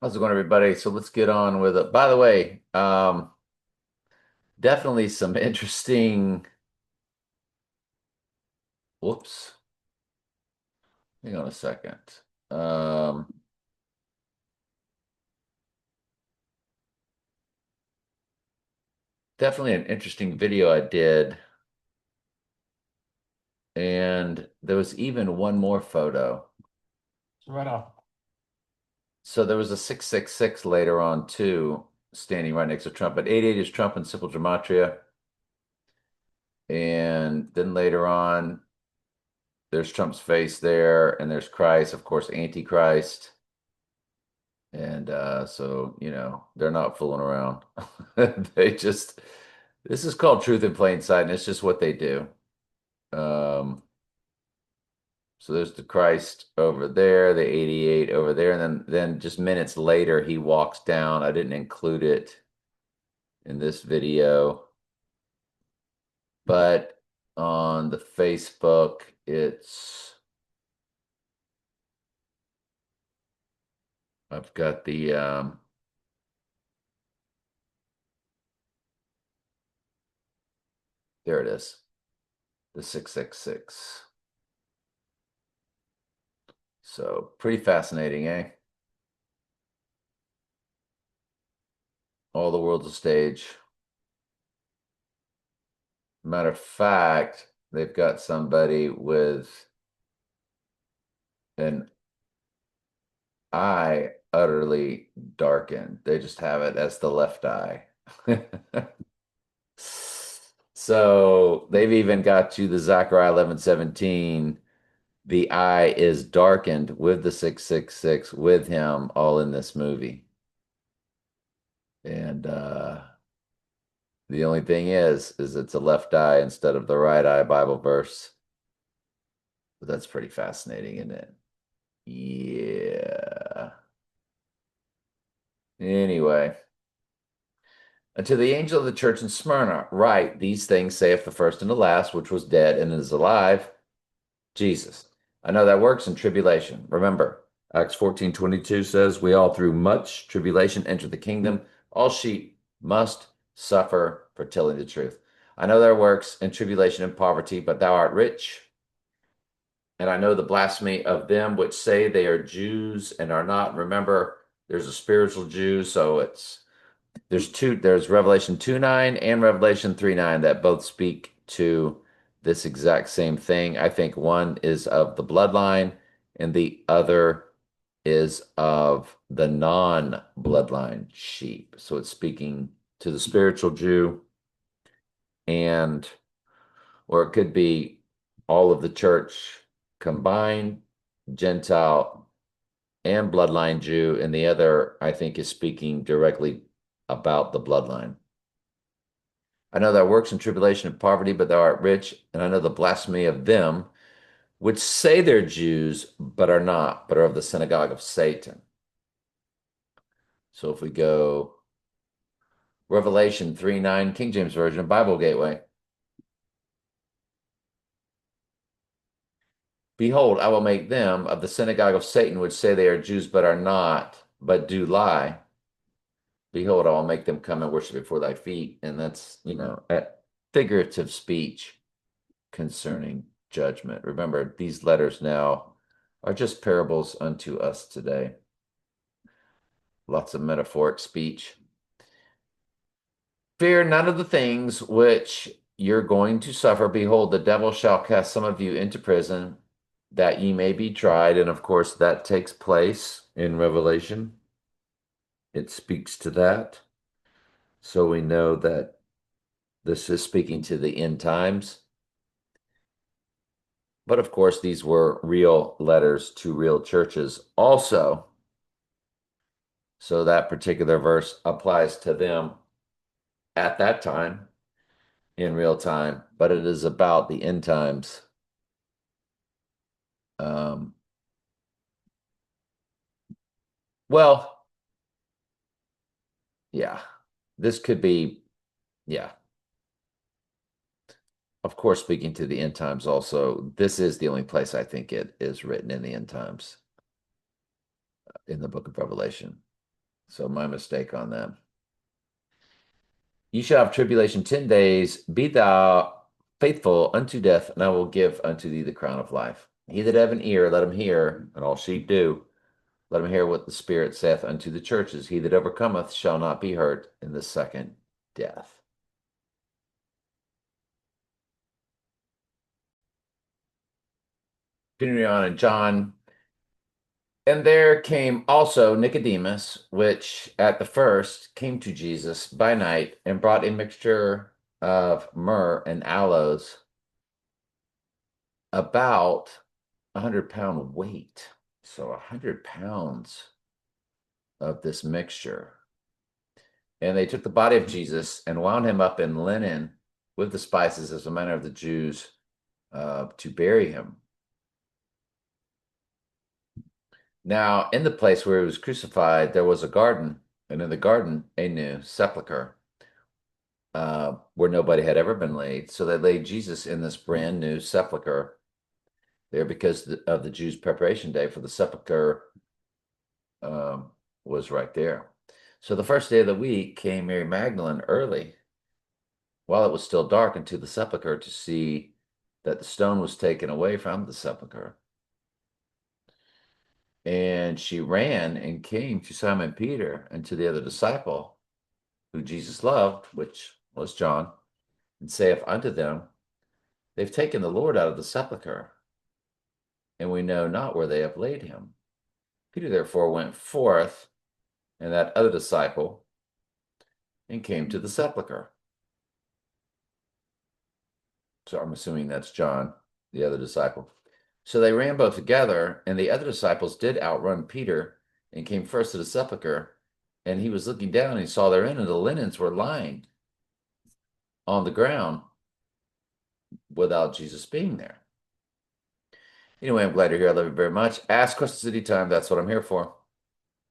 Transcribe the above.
How's it going, everybody? So let's get on with it. By the way, definitely some interesting. Whoops. Hang on a second. Um, Definitely an interesting video I did, and there was even one more photo. Right on. So there was a 666 later on too, standing right next to Trump. But 88 is Trump in simple gematria, and then later on, there's Trump's face there, and there's Christ, of course, Antichrist. And so, they're not fooling around. They just, this is called truth in plain sight, and it's just what they do. Um, so there's the Christ over there, the 88 over there, and then just minutes later he walks down. I didn't include it in this video, but on the Facebook, I've got there it is, the 666. So pretty fascinating, eh? All the world's a stage. Matter of fact, they've got somebody with an eye utterly darkened. They just have it as the left eye. So they've even got you the Zechariah 11:17. The eye is darkened with the 666 with him all in this movie. And the only thing is it's a left eye instead of the right eye Bible verse. But that's pretty fascinating, isn't it? Yeah. Anyway, and to the angel of the church in Smyrna, write these things saith the first and the last, which was dead and is alive, Jesus. I know that works in tribulation. Remember, Acts 14:22 says, we all through much tribulation enter the kingdom. All sheep must suffer for telling the truth. I know that works in tribulation and poverty, but thou art rich. And I know the blasphemy of them which say they are Jews and are not. Remember, there's a spiritual Jew, so there's Revelation 2:9 and Revelation 3:9 that both speak to this exact same thing. I think one is of the bloodline and the other is of the non-bloodline sheep. So it's speaking to the spiritual Jew and or it could be all of the church combined, Gentile and bloodline Jew, and the other, I think, is speaking directly about the bloodline. I know that works in tribulation and poverty, but thou art rich, and I know the blasphemy of them which say they're Jews, but are not, but are of the synagogue of Satan. So if we go Revelation 3:9, King James Version, Bible Gateway. Behold, I will make them of the synagogue of Satan, which say they are Jews, but are not, but do lie. Behold, I will make them come and worship before thy feet. And that's, a figurative speech concerning judgment. Remember, these letters now are just parables unto us today. Lots of metaphoric speech. Fear none of the things which you're going to suffer. Behold, the devil shall cast some of you into prison that ye may be tried. And of course, that takes place in Revelation. It speaks to that. So we know that this is speaking to the end times. But of course, these were real letters to real churches also. So that particular verse applies to them at that time in real time, but it is about the end times. Um, well, yeah, this could be, yeah, of course, speaking to the end times also. This is the only place I think it is written in the end times in the book of Revelation. So my mistake on that. You shall have tribulation 10 days. Be thou faithful unto death, and I will give unto thee the crown of life. He that have an ear, let him hear, and all sheep do. Let him hear what the Spirit saith unto the churches. He that overcometh shall not be hurt in the second death. Continuing on in John. And there came also Nicodemus, which at the first came to Jesus by night and brought a mixture of myrrh and aloes, about 100-pound weight. So 100 pounds of this mixture. And they took the body of Jesus and wound him up in linen with the spices as the manner of the Jews to bury him. Now, in the place where he was crucified, there was a garden, and in the garden, a new sepulchre where nobody had ever been laid. So they laid Jesus in this brand new sepulchre there because of the Jews' preparation day for the sepulchre was right there. So the first day of the week came Mary Magdalene early, while it was still dark, into the sepulchre to see that the stone was taken away from the sepulchre. And she ran and came to Simon Peter and to the other disciple who Jesus loved, which was John, and saith unto them, They've taken the Lord out of the sepulchre, and we know not where they have laid him. Peter therefore went forth, and that other disciple, and came to the sepulchre. So I'm assuming that's John, the other disciple. So they ran both together, and the other disciples did outrun Peter and came first to the sepulchre. And he was looking down, and he saw therein, and the linens were lying on the ground without Jesus being there. Anyway, I'm glad you're here. I love you very much. Ask questions anytime. That's what I'm here for.